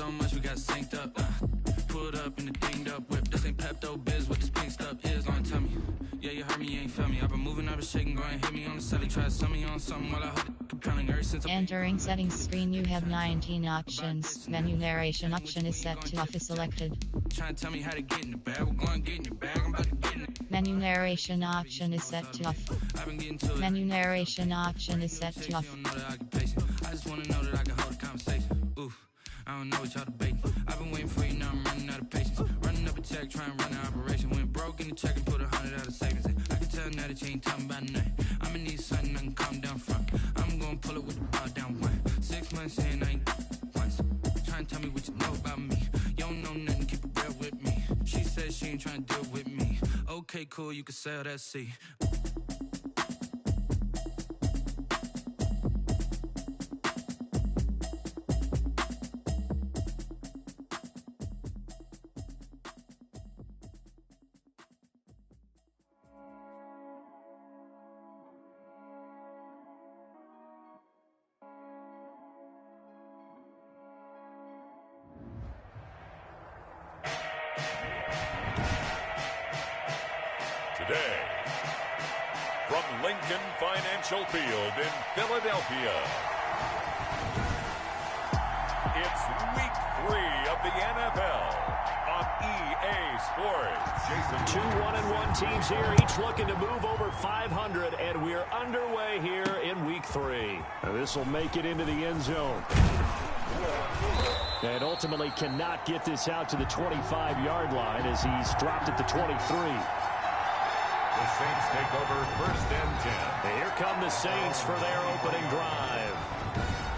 so much we got synced up. Pulled up in the dinged up whip. This ain't Pepto Biz, what this pink stuff is. Gonna tell me, yeah, you heard me, you ain't felt me. I've been moving, I've been shaking, go and hit me on the celly. Try to sum me on something while I hold it compelling ever since. Entering settings screen, you have 19 options. Menu narration option is set to off is selected. Trying to tell me how to get in the bag. We're going to get in your bag. I'm about to get in it. Menu narration option is set to off. I've been getting to it. Menu narration option is set to off. I just want to know that I can hold a conversation. Oof, I don't know what y'all debating. I've been waiting for you, now I'm running out of patience. Running up a check, trying to run an operation. Went broke in the check and put 100 out of savings in. I can tell now that you ain't talking about nothing. I'ma need something I can calm down from. I'm gonna pull it with the ball down one. 6 months in, I ain't once. Trying to tell me what you know about me. You don't know nothing, keep it real with me. She said she ain't trying to deal with me. Okay, cool, you can sell that seat. Today, from Lincoln Financial Field in Philadelphia, it's Week 3 of the NFL on EA Sports. Jason, 2-1-1 teams here, each looking to move over 500, and we're underway here in Week 3. This will make it into the end zone. And ultimately cannot get this out to the 25-yard line as he's dropped at the 23. The Saints take over 1st and 10. And here come the Saints for their opening drive.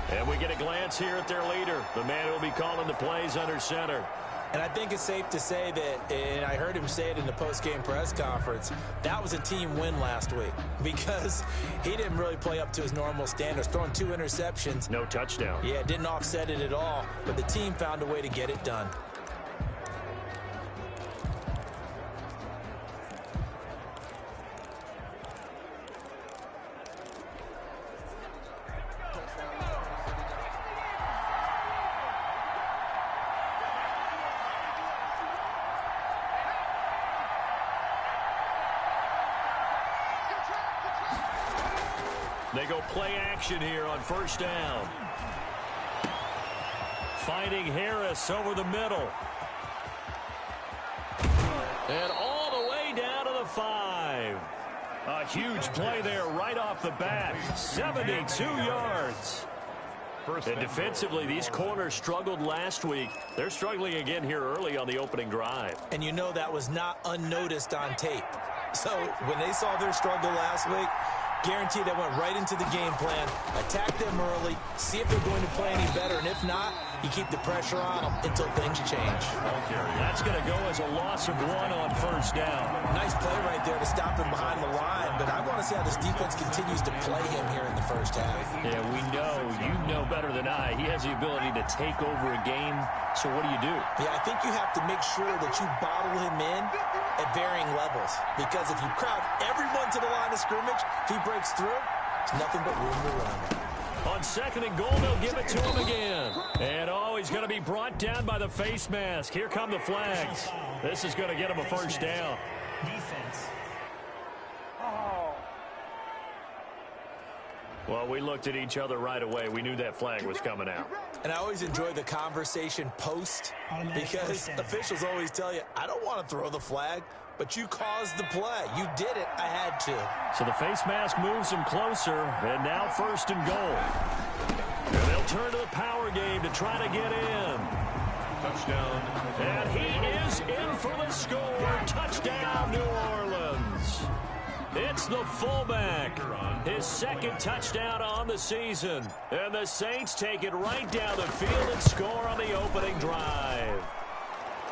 And we get a glance here at their leader, the man who will be calling the plays under center. And I think it's safe to say that, and I heard him say it in the post-game press conference, that was a team win last week because he didn't really play up to his normal standards, throwing 2 interceptions. No touchdown. Yeah, didn't offset it at all, but the team found a way to get it done. They go play action here on 1st down. Finding Harris over the middle. And all the way down to the 5. A huge play there right off the bat. 72 yards. And defensively, these corners struggled last week. They're struggling again here early on the opening drive. And you know that was not unnoticed on tape. So when they saw their struggle last week, guarantee they went right into the game plan, attack them early, see if they're going to play any better, and if not, you keep the pressure on them until things change. That's going to go as a loss of 1 on 1st down. Nice play right there to stop him behind the line, but I want to see how this defense continues to play him here in the 1st half. Yeah, we know, you know better than I, he has the ability to take over a game, so what do you do? Yeah, I think you have to make sure that you bottle him in at varying levels, because if you crowd everyone to the line of scrimmage, if he breaks through, there's nothing but room to run. On 2nd and goal, they'll give it to him again. And he's going to be brought down by the face mask. Here come the flags. This is going to get him a 1st down. Defense. Well, we looked at each other right away. We knew that flag was coming out. And I always enjoy the conversation post, because officials always tell you, I don't want to throw the flag, but you caused the play. You did it. I had to. So the face mask moves him closer, and now 1st and goal. And they'll turn to the power game to try to get in. Touchdown. And he is in for the score. Touchdown, New Orleans. It's the fullback. His 2nd touchdown on the season. And the Saints take it right down the field and score on the opening drive.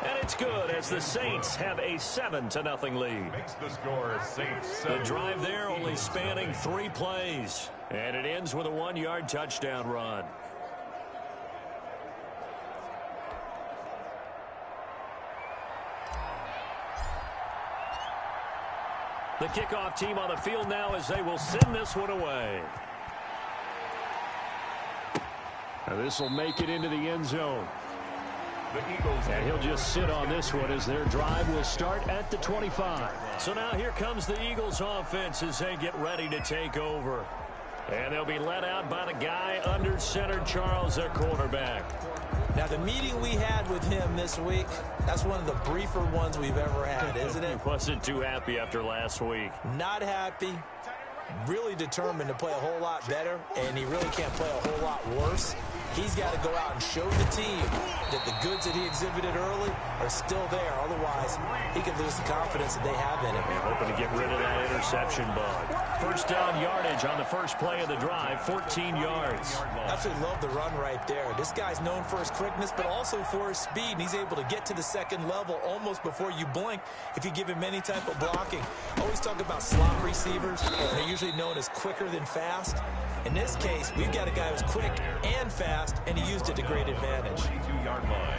And it's good as the Saints have a 7-0 lead. Makes the score Saints 7. The drive there only spanning 3 plays. And it ends with a 1-yard touchdown run. The kickoff team on the field now as they will send this one away. Now this will make it into the end zone. the Eagles. And he'll just sit on this one as their drive will start at the 25. So now here comes the Eagles offense as they get ready to take over. And they'll be led out by the guy under center, Charles, their quarterback. Now, the meeting we had with him this week, that's one of the briefer ones we've ever had, isn't it? He wasn't too happy after last week. Not happy. Really determined to play a whole lot better, and he really can't play a whole lot worse. He's got to go out and show the team that the goods that he exhibited early are still there. Otherwise, he could lose the confidence that they have in him. They're hoping to get rid of that interception bug. First down yardage on the first play of the drive, 14 yards. Absolutely love the run right there. This guy's known for his quickness, but also for his speed, and he's able to get to the second level almost before you blink if you give him any type of blocking. Always talk about slot receivers. They're usually known as quicker than fast. In this case, we've got a guy who's quick and fast, and he used it to great advantage. 22-yard line.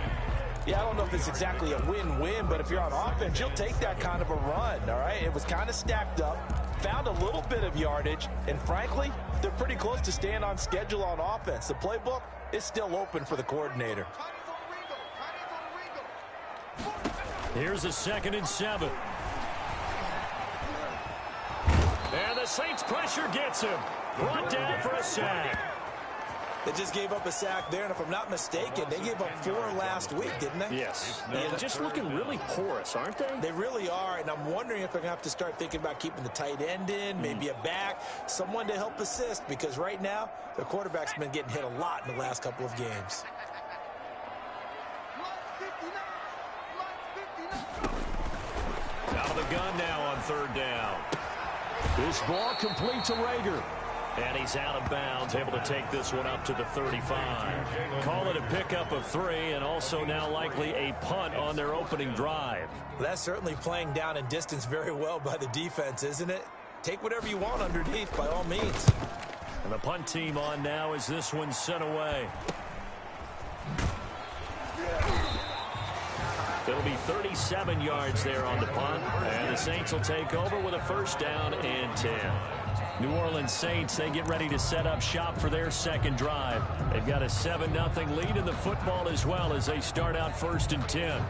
Yeah, I don't know if it's exactly a win-win, but if you're on offense, you'll take that kind of a run, all right? It was kind of stacked up, found a little bit of yardage, and frankly, they're pretty close to staying on schedule on offense. The playbook is still open for the coordinator. Here's a 2nd and 7. And the Saints pressure gets him. Brought down for a sack. They just gave up a sack there, and if I'm not mistaken, they gave up 4 last week, didn't they? Yes. And just looking really porous, aren't they? They really are, and I'm wondering if they're going to have to start thinking about keeping the tight end in, maybe a back, someone to help assist, because right now, their quarterback's been getting hit a lot in the last couple of games. Out of the gun now on 3rd down. This ball complete to Rager. And he's out of bounds, able to take this one up to the 35. Call it a pickup of 3, and also now likely a punt on their opening drive. That's certainly playing down in distance very well by the defense, isn't it? Take whatever you want underneath, by all means. And the punt team on now as this one's sent away. It'll be 37 yards there on the punt, and the Saints will take over with a 1st down and 10. New Orleans Saints, they get ready to set up shop for their 2nd drive. They've got a 7-0 lead in the football as well as they start out 1st and 10.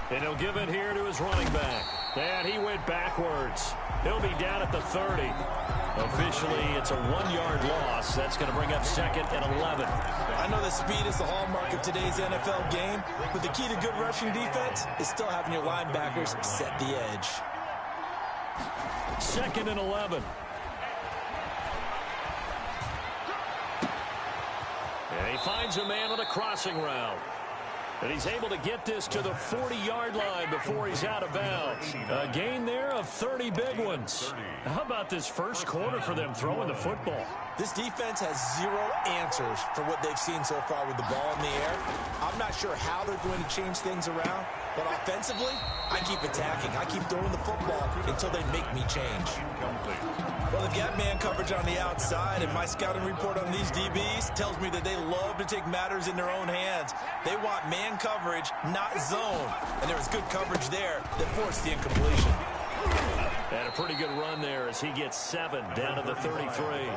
And he'll give it here to his running back. And he went backwards. He'll be down at the 30. Officially, it's a 1-yard loss. That's going to bring up 2nd and 11. I know that speed is the hallmark of today's NFL game, but the key to good rushing defense is still having your linebackers set the edge. 2nd and 11. And he finds a man on a crossing route. And he's able to get this to the 40-yard line before he's out of bounds. A gain there of 30 big ones. How about this first quarter for them throwing the football? This defense has 0 answers for what they've seen so far with the ball in the air. I'm not sure how they're going to change things around, but offensively, I keep attacking. I keep throwing the football until they make me change. Well, they've got man coverage on the outside, and my scouting report on these DBs tells me that they love to take matters in their own hands. They want man coverage, not zone. And there was good coverage there that forced the incompletion. And a pretty good run there as he gets 7 down to the 33.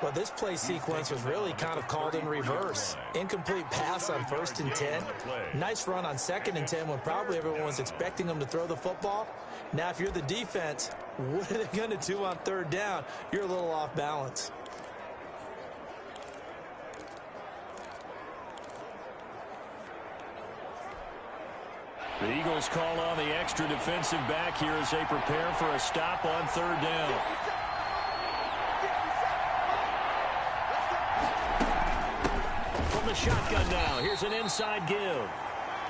Well, this play sequence was really kind of called in reverse. Incomplete pass on 1st and 10. Nice run on 2nd and 10 when probably everyone was expecting them to throw the football. Now, if you're the defense, what are they going to do on 3rd down? You're a little off balance. The Eagles call on the extra defensive back here as they prepare for a stop on 3rd down. From the shotgun now, here's an inside give.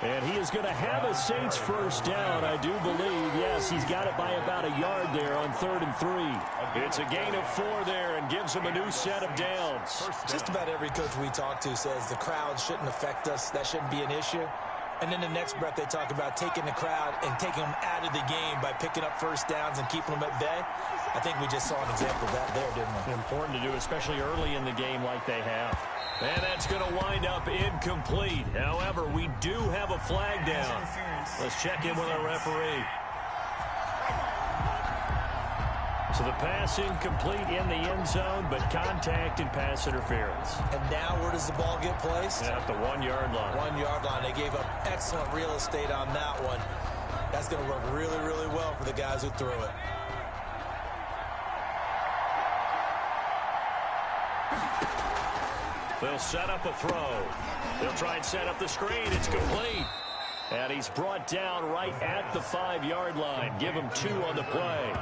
And he is going to have a Saints 1st down, I do believe. Yes, he's got it by about a yard there on 3rd and 3. It's a gain of 4 there and gives him a new set of downs. Just about every coach we talk to says the crowd shouldn't affect us. That shouldn't be an issue. And then the next breath they talk about taking the crowd and taking them out of the game by picking up first downs and keeping them at bay. I think we just saw an example of that there, didn't we? Important to do, especially early in the game like they have. And that's going to wind up incomplete. However, we do have a flag down. Let's check in with our referee. So the pass incomplete in the end zone, but contact and pass interference. And now where does the ball get placed? At the 1-yard line. 1-yard line. They gave up excellent real estate on that one. That's going to work really, really well for the guys who threw it. They'll set up a throw. They'll try and set up the screen. It's complete. And he's brought down right at the 5-yard line. Give him 2 on the play.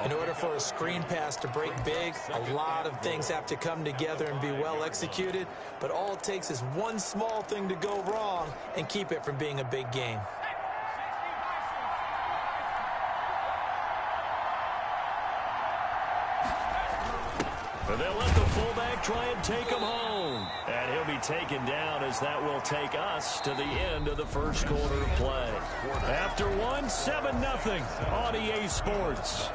In order for a screen pass to break big, a lot of things have to come together and be well executed. But all it takes is one small thing to go wrong and keep it from being a big game. And they'll let the fullback try and take him home. And he'll be taken down as that will take us to the end of the first quarter of play. After 7-0 on EA Sports.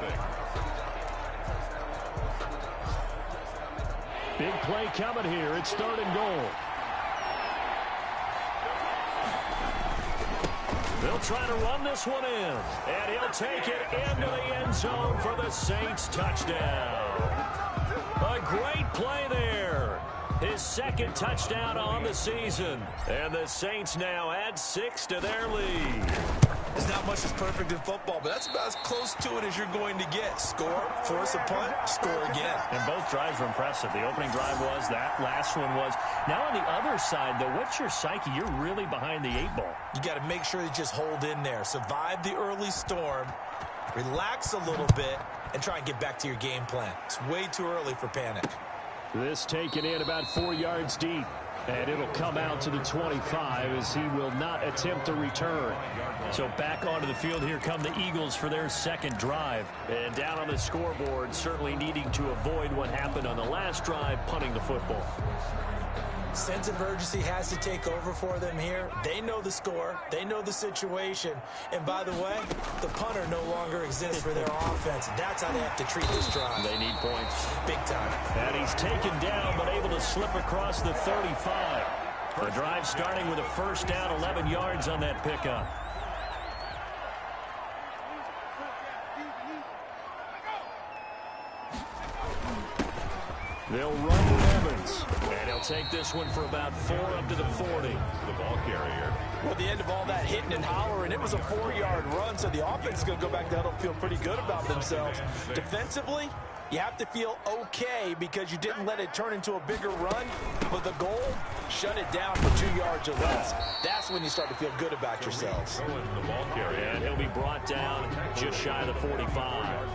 Big play coming here. It's 3rd and goal. They'll try to run this one in. And he'll take it into the end zone for the Saints touchdown. A great play there. His 2nd touchdown on the season. And the Saints now add 6 to their lead. There's not much that's perfect in football, but that's about as close to it as you're going to get. Score, force a punt, score again. And both drives were impressive. The opening drive was, that last one was. Now on the other side, though, what's your psyche? You're really behind the 8 ball. You got to make sure you just hold in there. Survive the early storm, relax a little bit, and try and get back to your game plan. It's way too early for panic. This taken in about 4 yards deep. And it'll come out to the 25 as he will not attempt to return. So back onto the field, here come the Eagles for their 2nd drive. And down on the scoreboard, certainly needing to avoid what happened on the last drive, punting the football. Sense of urgency has to take over for them here. They know the score. They know the situation. And by the way, the punter no longer exists for their offense. That's how they have to treat this drive. They need points. Big time. And he's taken down, but able to slip across the 35. The drive starting with a 1st down, 11 yards on that pickup. They'll run with Evans. And he'll take this one for about 4 up to the 40. The ball carrier. Well, the end of all that hitting and hollering, it was a 4-yard run, so the offense is going to go back down and feel pretty good about themselves. Defensively, you have to feel okay because you didn't let it turn into a bigger run, but the goal, shut it down for 2 yards or less. That's when you start to feel good about yourselves. The ball carrier. And he'll be brought down just shy of the 45.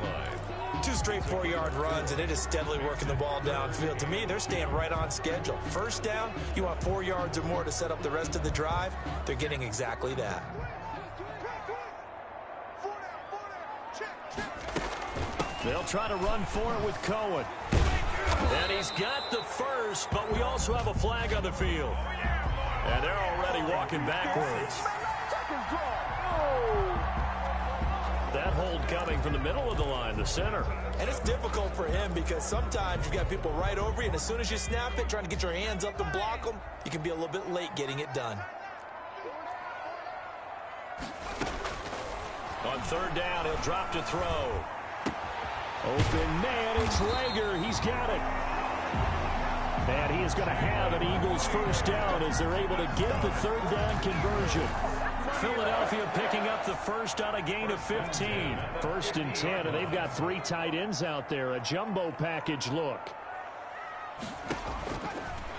2 straight 4-yard runs, and it is steadily working the ball downfield. To me, they're staying right on schedule. 1st down, you want 4 yards or more to set up the rest of the drive. They're getting exactly that. They'll try to run for it with Cohen. And he's got the 1st, but we also have a flag on the field. And they're already walking backwards. That hold coming from the middle of the line, the center. And it's difficult for him because sometimes you've got people right over you, and as soon as you snap it, trying to get your hands up and block them, you can be a little bit late getting it done. On 3rd down, he'll drop to throw. Open man, it's Rager. He's got it. And he is going to have an Eagles 1st down as they're able to get the 3rd down conversion. Philadelphia picking up the 1st on a gain of 15. 1st and 10, and they've got 3 tight ends out there. A jumbo package look.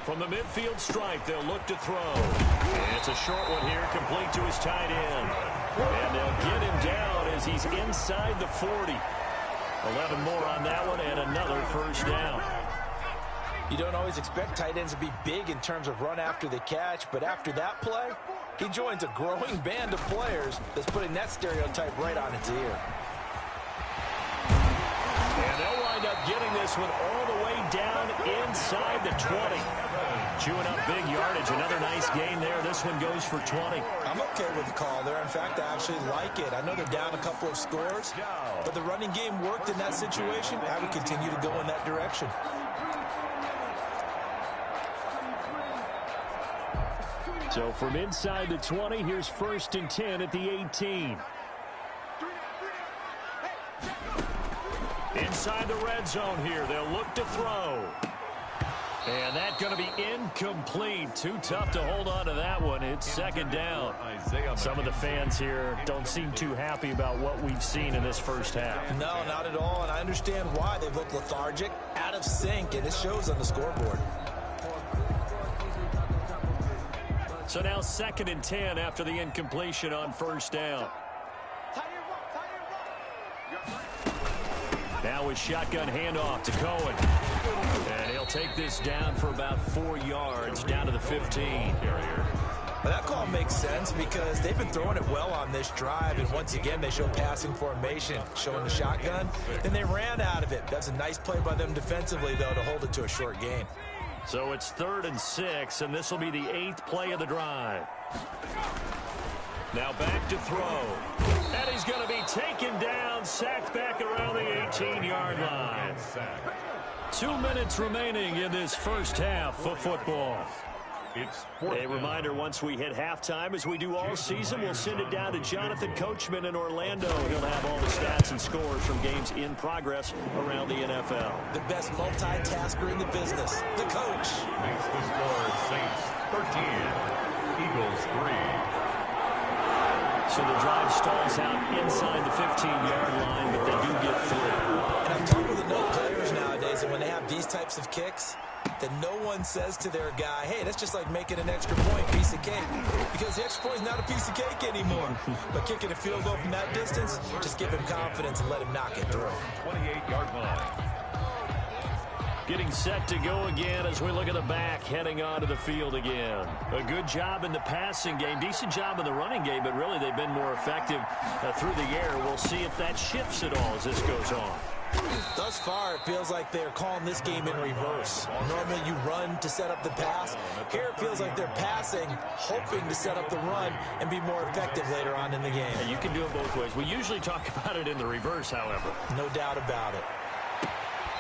From the midfield stripe, they'll look to throw. And it's a short one here, complete to his tight end. And they'll get him down as he's inside the 40. 11 more on that one, and another 1st down. You don't always expect tight ends to be big in terms of run after the catch, but after that play, he joins a growing band of players that's putting that stereotype right on its ear. And they'll wind up getting this one all the way down inside the 20. Chewing up big yardage. Another nice gain there. This one goes for 20. I'm okay with the call there. In fact, I actually like it. I know they're down a couple of scores, but the running game worked in that situation. I would continue to go in that direction. So from inside the 20, here's 1st and 10 at the 18. Inside the red zone here. They'll look to throw. And that's going to be incomplete. Too tough to hold on to that one. It's 2nd down. Some of the fans here don't seem too happy about what we've seen in this first half. No, not at all. And I understand why. They've looked lethargic, out of sync, and it shows on the scoreboard. So now 2nd and 10 after the incompletion on 1st down. Now a shotgun handoff to Cohen. And he'll take this down for about 4 yards down to the 15. Well, that call makes sense because they've been throwing it well on this drive, and once again they show passing formation, showing the shotgun. Then they ran out of it. That's a nice play by them defensively, though, to hold it to a short gain. So it's 3rd and 6, and this will be the 8th play of the drive. Now back to throw. And he's going to be taken down, sacked back around the 18-yard line. 2 minutes remaining in this first half of football. A reminder, once we hit halftime, as we do all season, we'll send it down to Jonathan Coachman in Orlando. He'll have all the stats and scores from games in progress around the NFL. The best multitasker in the business, the coach. Makes the score Saints 13, Eagles 3. So the drive stalls out inside the 15-yard line, but they do get through. And I'm talking with enough players nowadays that when they have these types of kicks, that no one says to their guy, hey, that's just like making an extra point, piece of cake. Because the extra point is not a piece of cake anymore. But kicking a field goal from that distance, just give him confidence and let him knock it through. 28-yard line. Getting set to go again as we look at the back, heading onto the field again. A good job in the passing game, decent job in the running game, but really they've been more effective through the air. We'll see if that shifts at all as this goes on. Thus far, it feels like they're calling this game in reverse. Normally you run to set up the pass. Here it feels like they're passing, hoping to set up the run and be more effective later on in the game. You can do it both ways. We usually talk about it in the reverse, however. No doubt about it.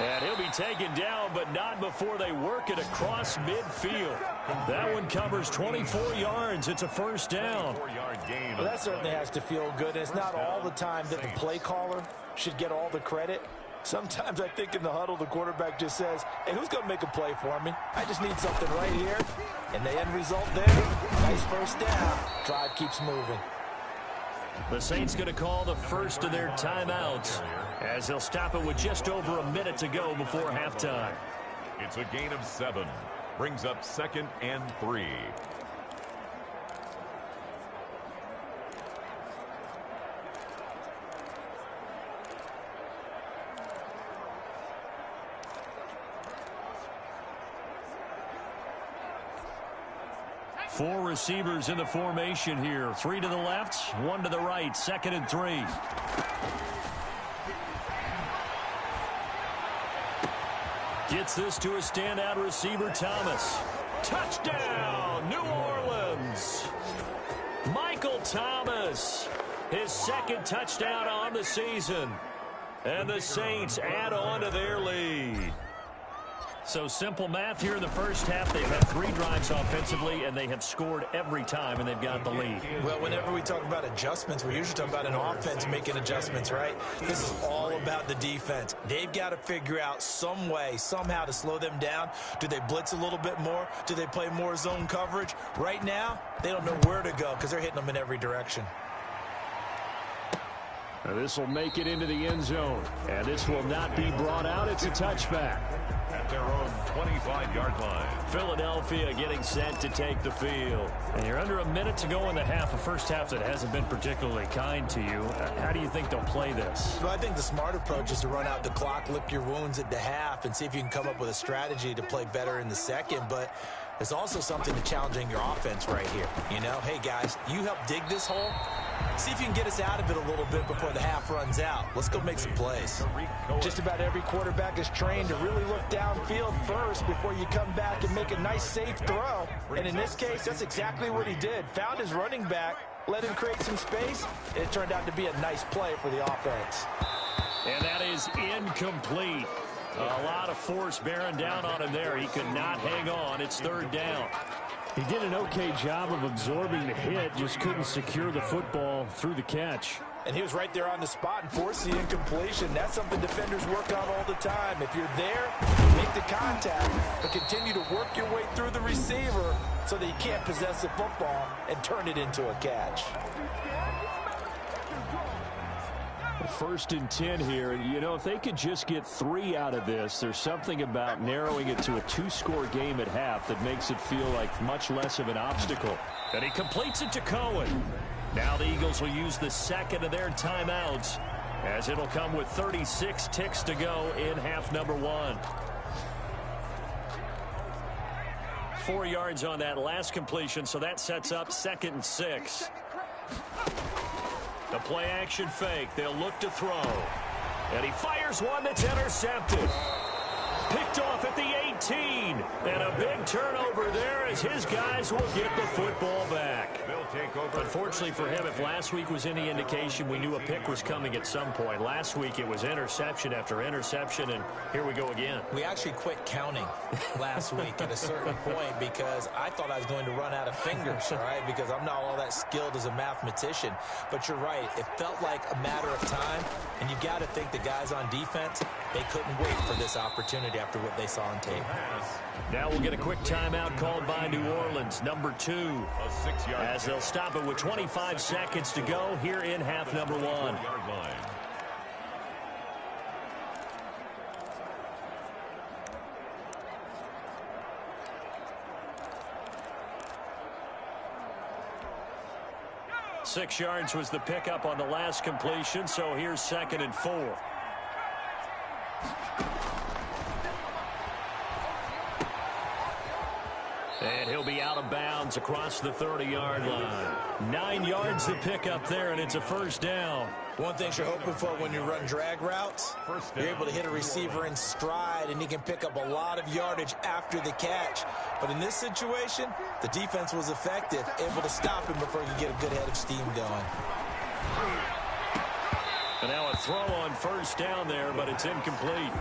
And he'll be taken down, but not before they work it across midfield. That one covers 24 yards. It's a 1st down. Well, that certainly has to feel good. It's not all the time that the play caller should get all the credit. Sometimes I think in the huddle, the quarterback just says, hey, who's going to make a play for me? I just need something right here. And the end result there, nice 1st down. Drive keeps moving. The Saints going to call the first of their timeouts as they'll stop it with just over a minute to go before halftime. It's a gain of 7. Brings up 2nd and 3. Four receivers in the formation here. 3 to the left, 1 to the right. 2nd and 3. Gets this to a standout receiver, Thomas. Touchdown, New Orleans. Michael Thomas, his 2nd touchdown on the season. And the Saints add on to their lead. So simple math here in the first half. They've had 3 drives offensively, and they have scored every time, and they've got the lead. Well, whenever we talk about adjustments, we're usually talking about an offense making adjustments, right? This is all about the defense. They've got to figure out some way, somehow to slow them down. Do they blitz a little bit more? Do they play more zone coverage? Right now, they don't know where to go because they're hitting them in every direction. Now this will make it into the end zone, and this will not be brought out. It's a touchback. At their own 25-yard line. Philadelphia getting set to take the field. And you're under a minute to go in the half, a first half that hasn't been particularly kind to you. How do you think they'll play this? Well, I think the smart approach is to run out the clock, lick your wounds at the half, and see if you can come up with a strategy to play better in the second. But there's also something to challenging your offense right here. You know, hey, guys, you help dig this hole. See if you can get us out of it a little bit before the half runs out. Let's go make some plays. Just about every quarterback is trained to really look downfield first before you come back and make a nice, safe throw. And in this case, that's exactly what he did. Found his running back, let him create some space, and it turned out to be a nice play for the offense. And that is incomplete. A lot of force bearing down on him there. He could not hang on. It's third down. He did an okay job of absorbing the hit, just couldn't secure the football through the catch. And he was right there on the spot and forced the incompletion. That's something defenders work on all the time. If you're there, make the contact, but continue to work your way through the receiver so that you can't possess the football and turn it into a catch. 1st and 10 here. You know, if they could just get 3 out of this, there's something about narrowing it to a 2-score game at half that makes it feel like much less of an obstacle. And he completes it to Cohen. Now the Eagles will use the second of their timeouts, as it'll come with 36 ticks to go in half number 1. 4 yards on that last completion, so that sets up 2nd and 6. The play-action fake. They'll look to throw. And he fires one that's intercepted. Picked off at the 18. And a big turnover there as his guys will get the football back. Unfortunately for him, if last week was any indication, we knew a pick was coming at some point. Last week it was interception after interception, and here we go again. We actually quit counting last week at a certain point because I thought I was going to run out of fingers, all right, because I'm not all that skilled as a mathematician. But you're right. It felt like a matter of time, and you've got to think the guys on defense, they couldn't wait for this opportunity after what they saw on tape. Now we'll get a quick timeout called by New Orleans, number 2, as they'll stop it with 25 seconds to go here in half number 1. 6 yards was the pickup on the last completion, so here's 2nd and 4. And he'll be out of bounds across the 30-yard line. 9 yards to pick up there, and it's a first down. One thing you're hoping for when you run drag routes, you're able to hit a receiver in stride, and he can pick up a lot of yardage after the catch. But in this situation, the defense was effective, able to stop him before he could get a good head of steam going. And now a throw on first down there, but it's incomplete.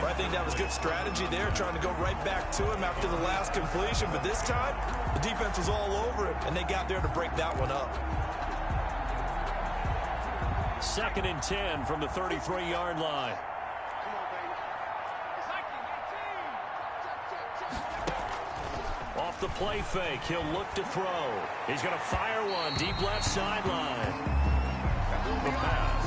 I think that was good strategy there, trying to go right back to him after the last completion. But this time, the defense was all over him, and they got there to break that one up. 2nd and 10 from the 33-yard line. Off the play fake, he'll look to throw. He's going to fire one deep left sideline. The pass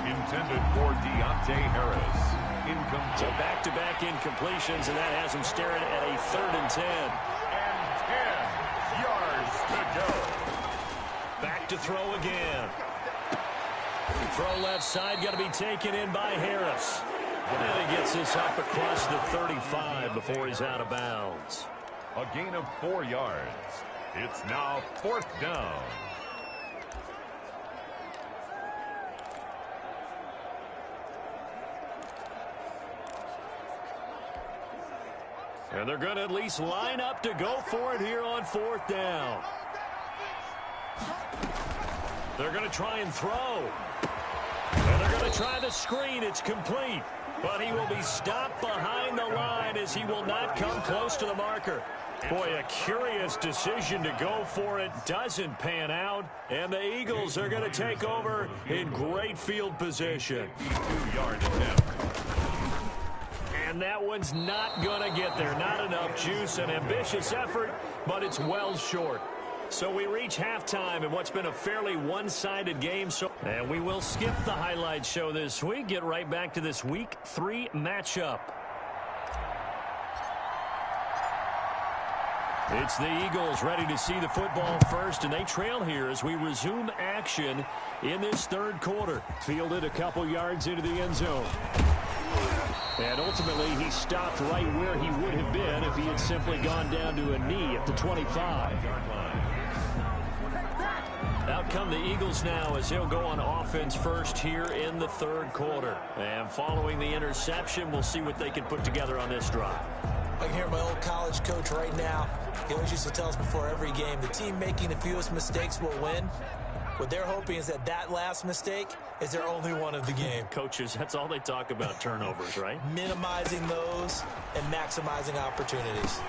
intended for Deontay Harris. Incomplete. So back-to-back incompletions, and that has him staring at a 3rd and 10. And 10 yards to go. Back to throw again. Throw left side, got to be taken in by Harris. And he gets this up across the 35 before he's out of bounds. A gain of 4 yards. It's now 4th down. And they're going to at least line up to go for it here on 4th down. They're going to try and throw. And they're going to try the screen. It's complete. But he will be stopped behind the line as he will not come close to the marker. Boy, a curious decision to go for it. Doesn't pan out. And the Eagles are going to take over in great field position. 2-yard attempt. And that one's not going to get there. Not enough juice. An ambitious effort, but it's well short. So we reach halftime in what's been a fairly one-sided game. And we will skip the highlight show this week. Get right back to this Week 3 matchup. It's the Eagles ready to see the football first, and they trail here as we resume action in this 3rd quarter. Fielded a couple yards into the end zone. And ultimately, he stopped right where he would have been if he had simply gone down to a knee at the 25. Out come the Eagles now as he'll go on offense first here in the third quarter. And following the interception, we'll see what they can put together on this drive. I can hear my old college coach right now. He always used to tell us before every game, the team making the fewest mistakes will win. What they're hoping is that that last mistake is their only one of the game. Coaches, that's all they talk about, turnovers, right? Minimizing those and maximizing opportunities.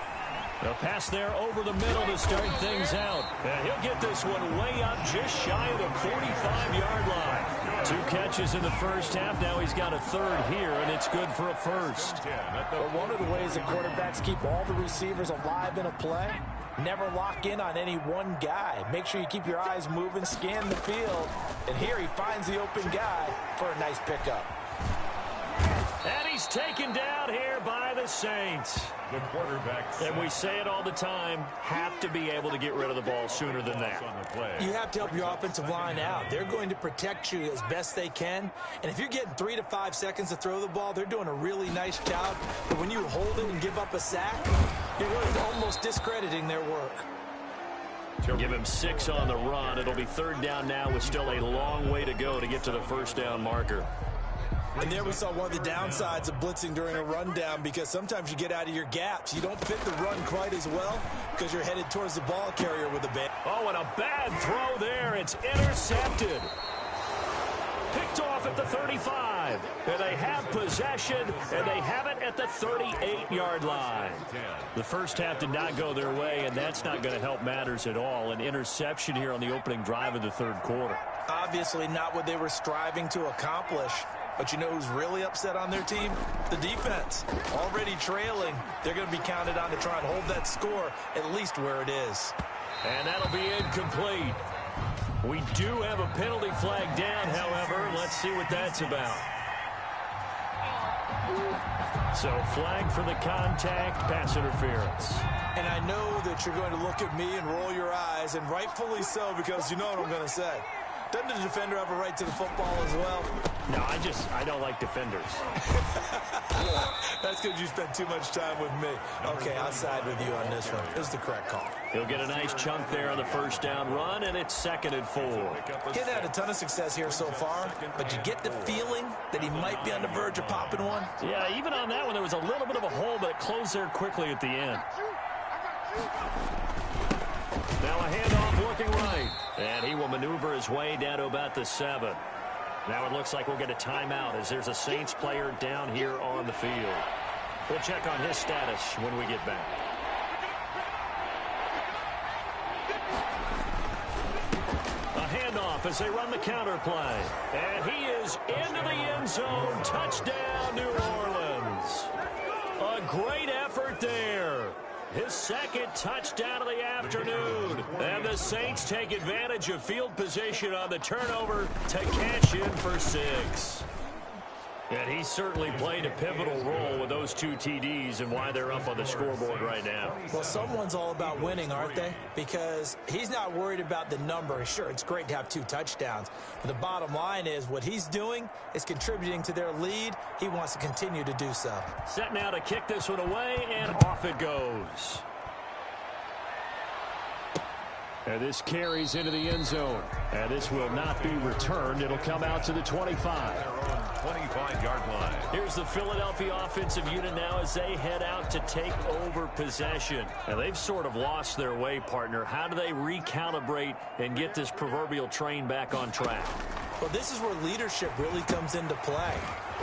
The pass there over the middle to start things out. And he'll get this one way up just shy of the 45-yard line. 2 catches in the first half. Now he's got a third here, and it's good for a first. But one of the ways that quarterbacks keep all the receivers alive in a play, never lock in on any one guy. Make sure you keep your eyes moving, scan the field. And here he finds the open guy for a nice pickup. And he's taken down here by the Saints. The quarterback. And we say it all the time, have to be able to get rid of the ball sooner than that. You have to help your offensive line out. They're going to protect you as best they can. And if you're getting 3 to 5 seconds to throw the ball, they're doing a really nice job. But when you hold it and give up a sack, you're really almost discrediting their work. Give him 6 on the run. It'll be third down now with still a long way to go to get to the first down marker. And there we saw one of the downsides of blitzing during a rundown, because sometimes you get out of your gaps. You don't fit the run quite as well because you're headed towards the ball carrier with a band. Oh, and a bad throw there. It's intercepted. Picked off at the 35. And they have possession, and they have it at the 38-yard line. The first half did not go their way, and that's not going to help matters at all. An interception here on the opening drive of the third quarter. Obviously not what they were striving to accomplish. But you know who's really upset on their team? The defense. Already trailing. They're going to be counted on to try and hold that score at least where it is. And that'll be incomplete. We do have a penalty flag down, however. Let's see what that's about. So flag for the contact, pass interference. And I know that you're going to look at me and roll your eyes, and rightfully so, because you know what I'm going to say. Doesn't the defender have a right to the football as well? No, I don't like defenders. That's because you spent too much time with me. Okay, I'll side with you on this one. It was the correct call. He'll get a nice chunk there on the first down run, and it's 2nd and 4. He's had a ton of success here so far, but you get the feeling that he might be on the verge of popping one. Yeah, even on that one, there was a little bit of a hole, but it closed there quickly at the end. Now a handoff looking right. And he will maneuver his way down to about the 7. Now it looks like we'll get a timeout as there's a Saints player down here on the field. We'll check on his status when we get back. A handoff as they run the counter play. And he is into the end zone. Touchdown, New Orleans. A great effort there. His 2nd touchdown of the afternoon. And the Saints take advantage of field position on the turnover to cash in for 6. And he certainly played a pivotal role with those 2 TDs and why they're up on the scoreboard right now. Well, someone's all about winning, aren't they? Because he's not worried about the number. Sure, it's great to have 2 touchdowns. But the bottom line is what he's doing is contributing to their lead. He wants to continue to do so. Set now to kick this one away, and off it goes. And this carries into the end zone. And this will not be returned. It'll come out to the 25. 25-yard line. Here's the Philadelphia offensive unit now as they head out to take over possession. And they've sort of lost their way, partner. How do they recalibrate and get this proverbial train back on track? Well, this is where leadership really comes into play.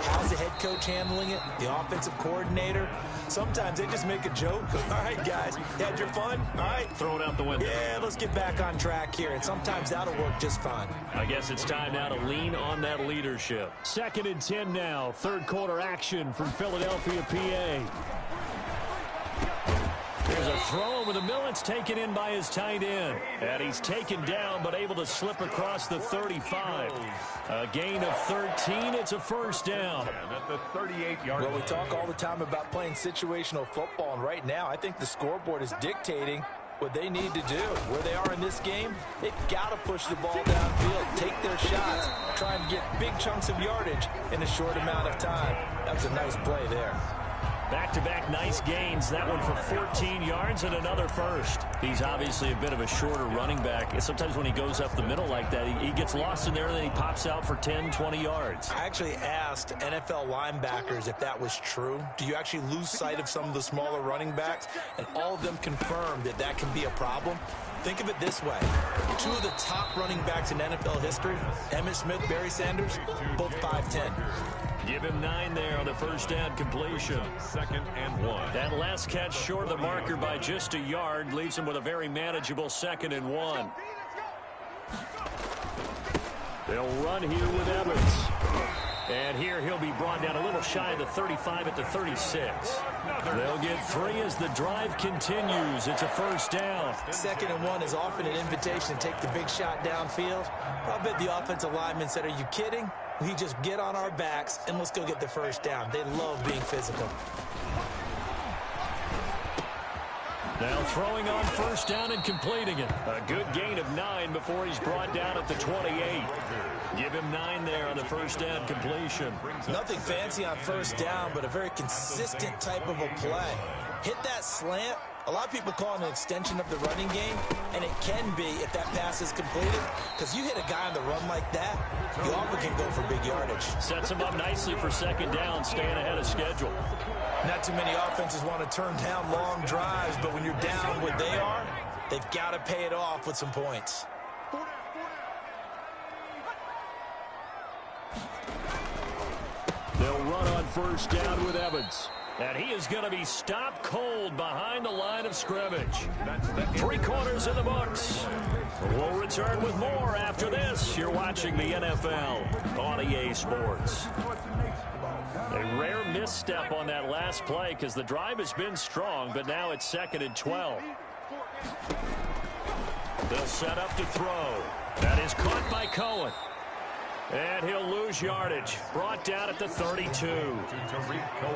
How's the head coach handling it? The offensive coordinator? Sometimes they just make a joke. All right, guys, you had your fun? All right. Throw it out the window. Yeah, let's get back on track here. And sometimes that'll work just fine. I guess it's time now to lean on that leadership. 2nd and 10 now. Third quarter action from Philadelphia, PA. There's a throw over the middle. It's taken in by his tight end. And he's taken down but able to slip across the 35. A gain of 13. It's a first down. And at the 38-yard line. Well, we talk all the time about playing situational football, and right now I think the scoreboard is dictating what they need to do. Where they are in this game, they've got to push the ball downfield, take their shots, try and get big chunks of yardage in a short amount of time. That was a nice play there. Back-to-back nice gains. That one for 14 yards and another first. He's obviously a bit of a shorter running back. And sometimes when he goes up the middle like that, he gets lost in there and then he pops out for 10, 20 yards. I actually asked NFL linebackers if that was true. Do you actually lose sight of some of the smaller running backs? And all of them confirmed that that can be a problem. Think of it this way. Two of the top running backs in NFL history, Emmitt Smith, Barry Sanders, both 5'10". Give him 9 there on the first down completion. 2nd and 1. That last catch short of the marker by just a yard leaves him with a very manageable 2nd and 1. They'll run here with Evans. And here he'll be brought down a little shy of the 35 at the 36. They'll get 3 as the drive continues. It's a first down. 2nd and 1 is often an invitation to take the big shot downfield. I bet the offensive lineman said, are you kidding? We just get on our backs and let's go get the first down. They love being physical. Now throwing on first down and completing it. A good gain of 9 before he's brought down at the 28. Give him 9 there on the first down completion. Nothing fancy on first down, but a very consistent type of a play. Hit that slant. A lot of people call it an extension of the running game, and it can be if that pass is completed, because you hit a guy on the run like that, you often can go for big yardage. Sets him up nicely for second down, staying ahead of schedule. Not too many offenses want to turn down long drives, but when you're down what they are, they've got to pay it off with some points. They'll run on first down with Evans. And he is going to be stopped cold behind the line of scrimmage. 3 quarters in the books. We'll return with more after this. You're watching the NFL on EA Sports. A rare misstep on that last play because the drive has been strong, but now it's 2nd and 12. They'll set up to throw. That is caught by Cohen. And he'll lose yardage. Brought down at the 32.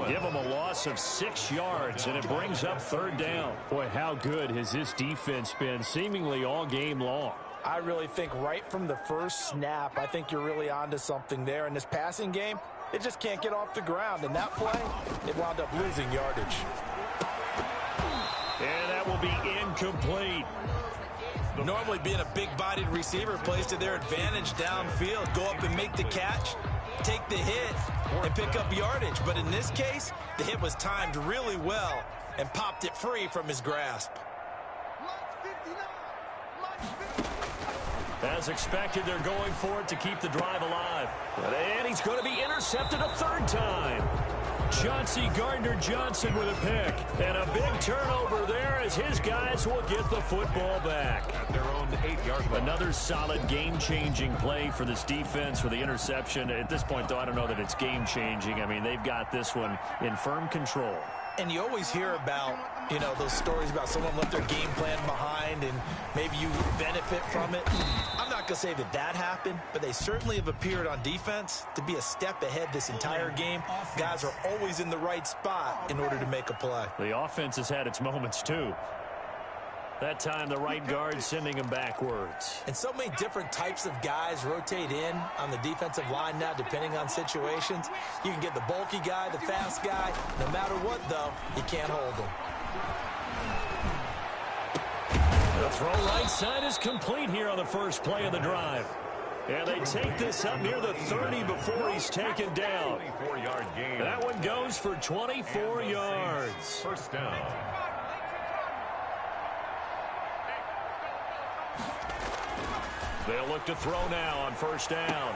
Give him a loss of 6 yards, and it brings up 3rd down. Boy, how good has this defense been seemingly all game long? I really think right from the first snap, I think you're really onto something there. In this passing game, it just can't get off the ground. And that play, it wound up losing yardage. And that will be incomplete. Normally being a big-bodied receiver plays to their advantage downfield. Go up and make the catch, take the hit, and pick up yardage. But in this case, the hit was timed really well and popped it free from his grasp. As expected, they're going for it to keep the drive alive. And he's going to be intercepted a 3rd time. Chauncey Gardner-Johnson with a pick. And a big turnover there as his guys will get the football back. At their own 8-yard line. Another solid game-changing play for this defense for the interception. At this point, though, I don't know that it's game-changing. I mean, they've got this one in firm control. And you always hear about, you know, those stories about someone left their game plan behind and maybe you benefit from it. I'm not going to say that that happened, but they certainly have appeared on defense to be a step ahead this entire game. Guys are always in the right spot in order to make a play. The offense has had its moments, too. That time, the right guard sending him backwards. And so many different types of guys rotate in on the defensive line now, depending on situations. You can get the bulky guy, the fast guy. No matter what, though, you can't hold them. The throw right side is complete here on the first play of the drive. And they take this up near the 30 before he's taken down. 24-yard gain. That one goes for 24 yards. First down. They'll look to throw now on first down.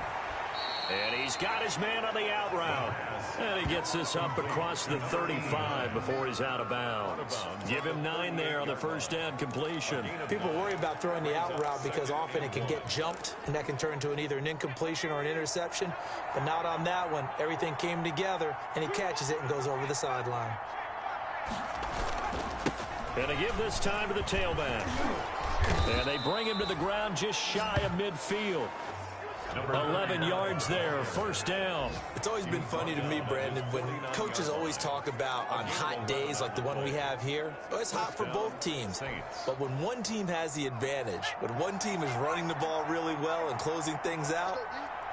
And he's got his man on the out route. And he gets this up across the 35 before he's out of bounds. Give him 9 there on the first down completion. People worry about throwing the out route because often it can get jumped, and that can turn into either an incompletion or an interception. But not on that one. Everything came together, and he catches it and goes over the sideline. And to give this time to the tailback. And they bring him to the ground just shy of midfield. 11 yards there, first down. It's always been funny to me, Brandon, when coaches always talk about on hot days like the one we have here, well, it's hot for both teams. But when one team has the advantage, when one team is running the ball really well and closing things out,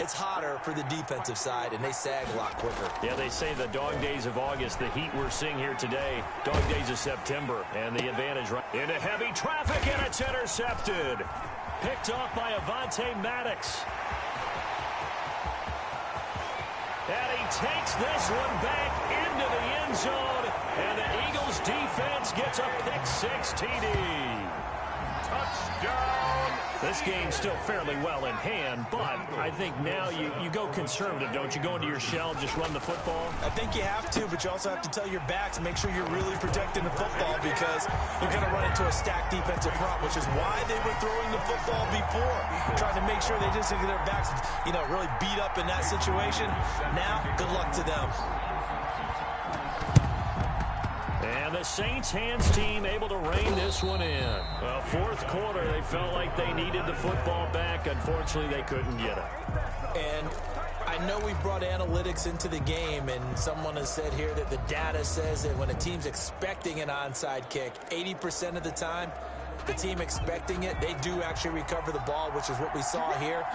it's hotter for the defensive side, and they sag a lot quicker. Yeah, they say the dog days of August, the heat we're seeing here today, dog days of September, and the advantage right into heavy traffic, and it's intercepted. Picked off by Avonte Maddox. And he takes this one back into the end zone, and the Eagles defense gets a pick-6 TD. Touchdown! This game's still fairly well in hand, but I think now you go conservative, don't you? Go into your shell, just run the football? I think you have to, but you also have to tell your backs, make sure you're really protecting the football because you're going to run into a stacked defensive front, which is why they were throwing the football before, trying to make sure they just get their backs, really beat up in that situation. Now, good luck to them. And the Saints hands team able to rein this one in. Well, fourth quarter, they felt like they needed the football back. Unfortunately, they couldn't get it. And I know we brought analytics into the game, and someone has said here that the data says that when a team's expecting an onside kick, 80% of the time, the team expecting it, they do actually recover the ball, which is what we saw here.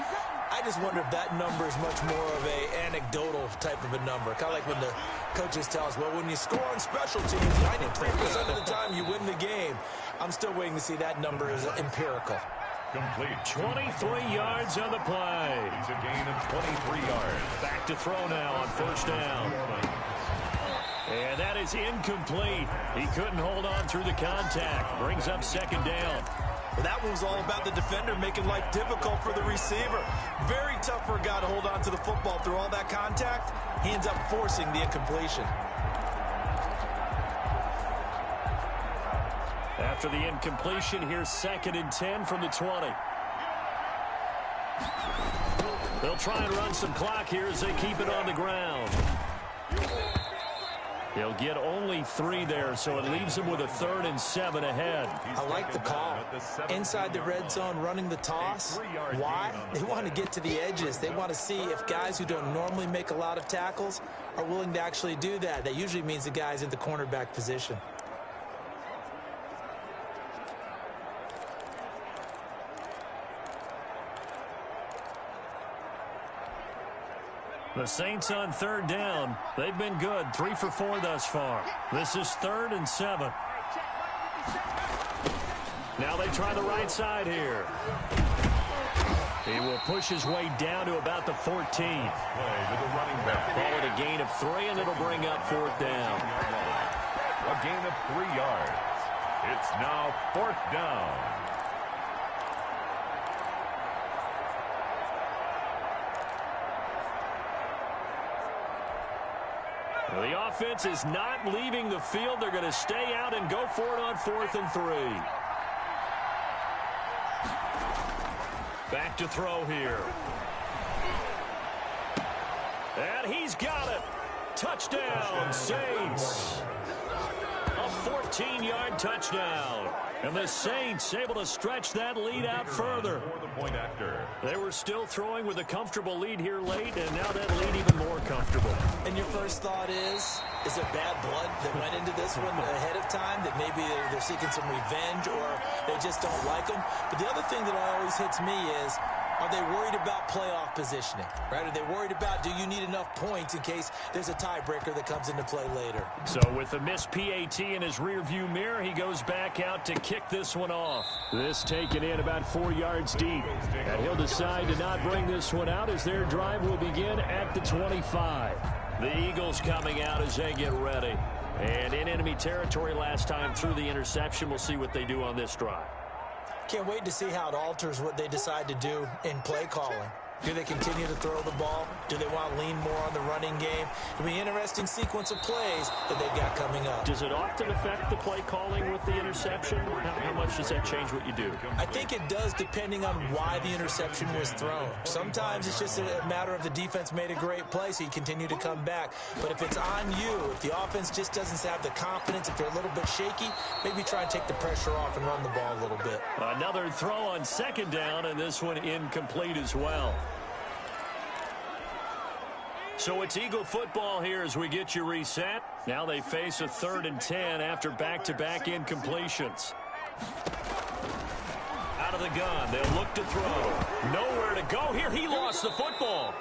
I just wonder if that number is much more of a anecdotal type of a number. Kind of like when the coaches tell us, well, when you score on special teams, 93% of the time you win the game. I'm still waiting to see that number is empirical. Complete. 23 yards on the play. It's a gain of 23 yards. Back to throw now on first down. And that is incomplete. He couldn't hold on through the contact. Brings up second down. Well, that one was all about the defender making life difficult for the receiver. Very tough for a guy to hold on to the football through all that contact. He ends up forcing the incompletion. After the incompletion, here's 2nd and 10 from the 20. They'll try and run some clock here as they keep it on the ground. They'll get only 3 there, so it leaves them with a 3rd and 7 ahead. I like the call. Inside the red zone, running the toss. Why? They want to get to the edges. They want to see if guys who don't normally make a lot of tackles are willing to actually do that. That usually means the guy's in the cornerback position. The Saints on 3rd down. They've been good. 3 for 4 thus far. This is 3rd and 7. Now they try the right side here. He will push his way down to about the 14. Play with the running back. Ball at a gain of 3, and it'll bring up 4th down. A gain of 3 yards. It's now 4th down. The offense is not leaving the field. They're going to stay out and go for it on 4th and 3. Back to throw here. And he's got it. Touchdown, Saints. A 14-yard touchdown. And the Saints able to stretch that lead out further. They were still throwing with a comfortable lead here late, and now that lead even more comfortable. And your first thought is it bad blood that went into this one ahead of time, that maybe they're seeking some revenge or they just don't like them? But the other thing that always hits me is, are they worried about playoff positioning, right? Are they worried about, do you need enough points in case there's a tiebreaker that comes into play later? So with the missed PAT in his rearview mirror, he goes back out to kick this one off. This taken in about 4 yards deep. And he'll decide to not bring this one out as their drive will begin at the 25. The Eagles coming out as they get ready. And in enemy territory last time through the interception. We'll see what they do on this drive. Can't wait to see how it alters what they decide to do in play calling. Do they continue to throw the ball? Do they want to lean more on the running game? It'll be an interesting sequence of plays that they've got coming up. Does it often affect the play calling with the interception? How much does that change what you do? I think it does, depending on why the interception was thrown. Sometimes it's just a matter of the defense made a great play, so you continue to come back. But if it's on you, if the offense just doesn't have the confidence, if they're a little bit shaky, maybe try and take the pressure off and run the ball a little bit. Another throw on 2nd down, and this one incomplete as well. So it's Eagle football here as we get you reset. Now they face a 3rd and 10 after back-to-back incompletions. Out of the gun, they'll look to throw. Nowhere to go here. He lost the football.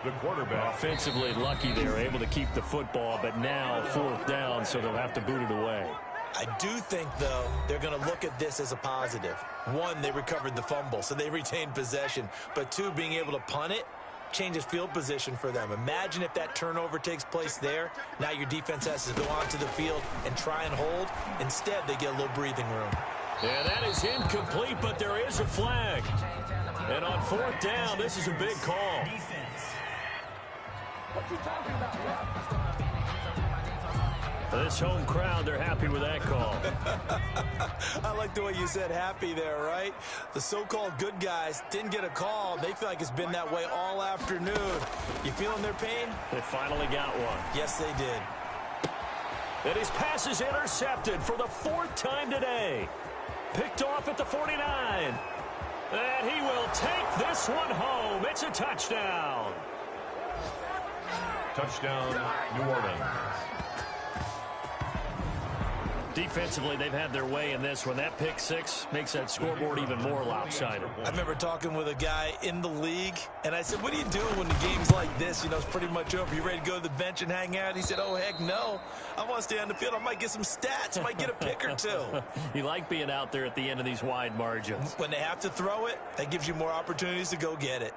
The quarterback. Offensively lucky they were able to keep the football, but now 4th down, so they'll have to boot it away. I do think, though, they're going to look at this as a positive. 1, they recovered the fumble, so they retained possession. But 2, being able to punt it changes field position for them. Imagine if that turnover takes place there. Now your defense has to go onto the field and try and hold. Instead, they get a little breathing room. Yeah, that is incomplete, but there is a flag. And on 4th down, this is a big call. What you talking about? This home crowd, they're happy with that call. I like the way you said happy there, right? The so-called good guys didn't get a call. They feel like it's been that way all afternoon. You feeling their pain? They finally got one. Yes, they did. And his pass is intercepted for the 4th time today. Picked off at the 49. And he will take this one home. It's a touchdown. Touchdown, New Orleans. Defensively, they've had their way in this one. That pick 6 makes that scoreboard even more lopsided. I remember talking with a guy in the league, and I said, what do you do when the game's like this? You know, it's pretty much over. You ready to go to the bench and hang out? He said, oh, heck no. I want to stay on the field. I might get some stats. I might get a pick or 2. You like being out there at the end of these wide margins. When they have to throw it, that gives you more opportunities to go get it.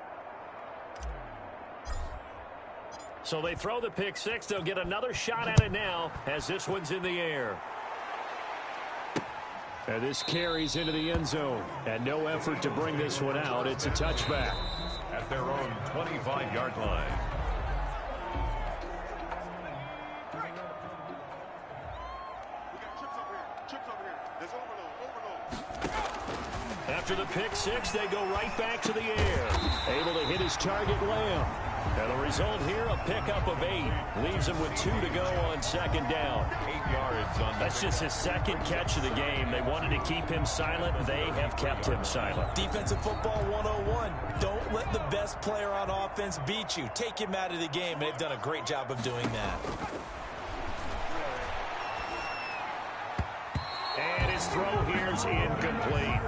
So they throw the pick 6. They'll get another shot at it now as this one's in the air. And this carries into the end zone. And no effort to bring this one out. It's a touchback. At their own 25-yard line. After the pick 6, they go right back to the air. Able to hit his target, Lamb. And the result here, a pickup of 8. Leaves him with 2 to go on 2nd down. 8 yards on That's just his 2nd catch of the game. They wanted to keep him silent. They have kept him silent. Defensive football 101. Don't let the best player on offense beat you. Take him out of the game. They've done a great job of doing that. And his throw here's incomplete.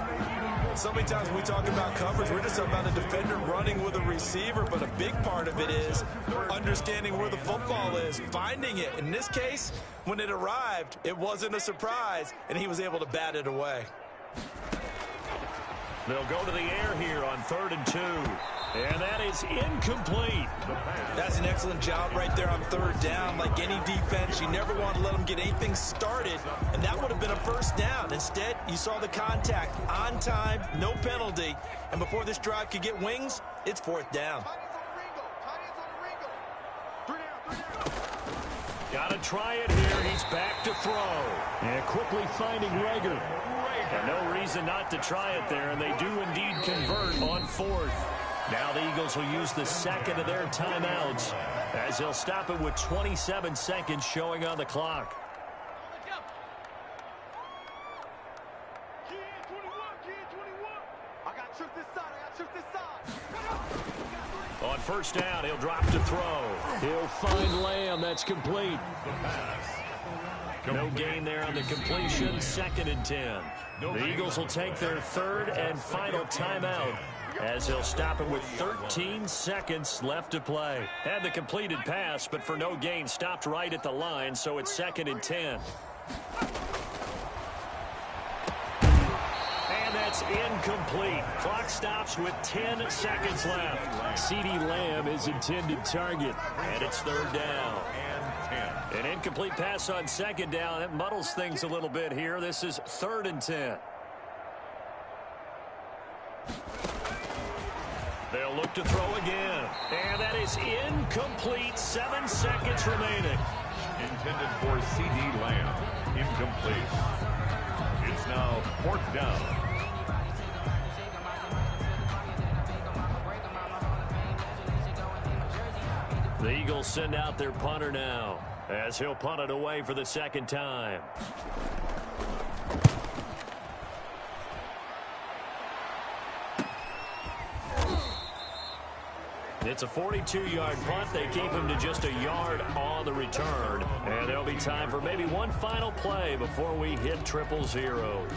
So many times when we talk about coverage, we're just talking about a defender running with a receiver, but a big part of it is understanding where the football is, finding it. In this case, when it arrived, it wasn't a surprise, and he was able to bat it away. They'll go to the air here on 3rd and 2. And that is incomplete. That's an excellent job right there on 3rd down. Like any defense, you never want to let them get anything started, and that would have been a 1st down. Instead, you saw the contact on time, no penalty, and before this drive could get wings, it's 4th down. Got to try it here. He's back to throw. And quickly finding Rager. And no reason not to try it there, and they do indeed convert on 4th. Now the Eagles will use the 2nd of their timeouts as they'll stop it with 27 seconds showing on the clock. On 1st down, he'll drop to throw. He'll find Lamb. That's complete. No gain there on the completion. 2nd and 10. The Eagles will take their 3rd and final timeout as they'll stop it with 13 seconds left to play. Had the completed pass, but for no gain, stopped right at the line, so it's 2nd and 10. And that's incomplete. Clock stops with 10 seconds left. CeeDee Lamb is intended target, and it's 3rd down. An incomplete pass on 2nd down. That muddles things a little bit here. This is 3rd and 10. They'll look to throw again. And that is incomplete. 7 seconds remaining. Intended for CeeDee Lamb. Incomplete. It's now 4th down. The Eagles send out their punter now as he'll punt it away for the 2nd time. It's a 42-yard punt. They keep him to just a yard on the return. And there'll be time for maybe one final play before we hit triple zeros.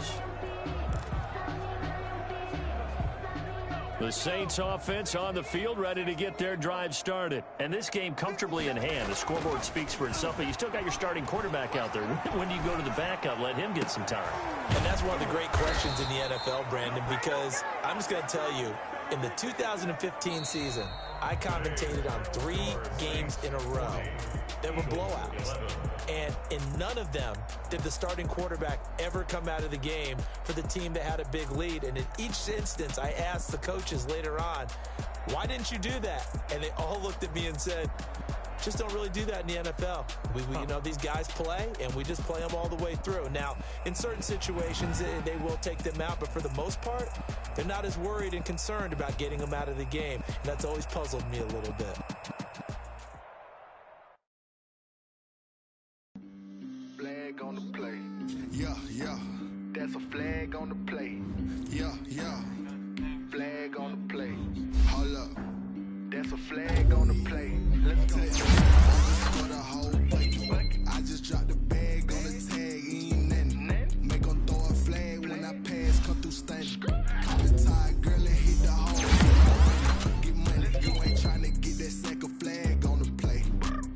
The Saints offense on the field, ready to get their drive started. And this game comfortably in hand. The scoreboard speaks for itself, but you still got your starting quarterback out there. When do you go to the backup? Let him get some time. And that's one of the great questions in the NFL, Brandon, because I'm just going to tell you, in the 2015 season, I commentated on 3 games in a row that were blowouts. And in none of them did the starting quarterback ever come out of the game for the team that had a big lead. And in each instance, I asked the coaches later on, why didn't you do that? And they all looked at me and said, just don't really do that in the NFL. You know, these guys play, and we just play them all the way through. Now, in certain situations, they will take them out, but for the most part, they're not as worried and concerned about getting them out of the game. And that's always puzzled me a little bit. Flag on the play. Yeah, yeah. That's a flag on the play. Yeah, yeah. Flag on the play. Hold up. That's a flag on the play. Let's go. For the whole bucket. I just dropped the bag on the tag. Ain't nothing. Make them throw a flag when I pass. Come through stunning. Call the tide, girl, and hit the hole. Get money. You ain't trying to get that second flag on the play.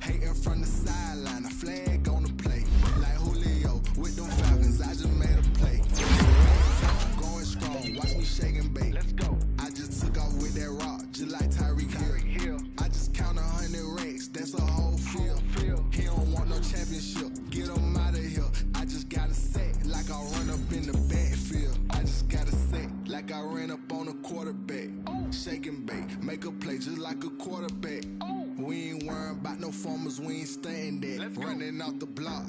Hating from the sideline. A flag on the play. Like Julio with them Falcons. I just made a play. Going strong. Watch me shake and bake. Let's go. I just took off with that rock. Just like Tyreek Hill. I just count 100 racks. That's a whole field. He don't want no championship. Get him out of here. I just gotta say, like I run up in the backfield. I just gotta say, like I ran up on a quarterback. Shake and bake. Make a play just like a quarterback. We ain't worrying about no formers. We ain't staying there. Running out the block.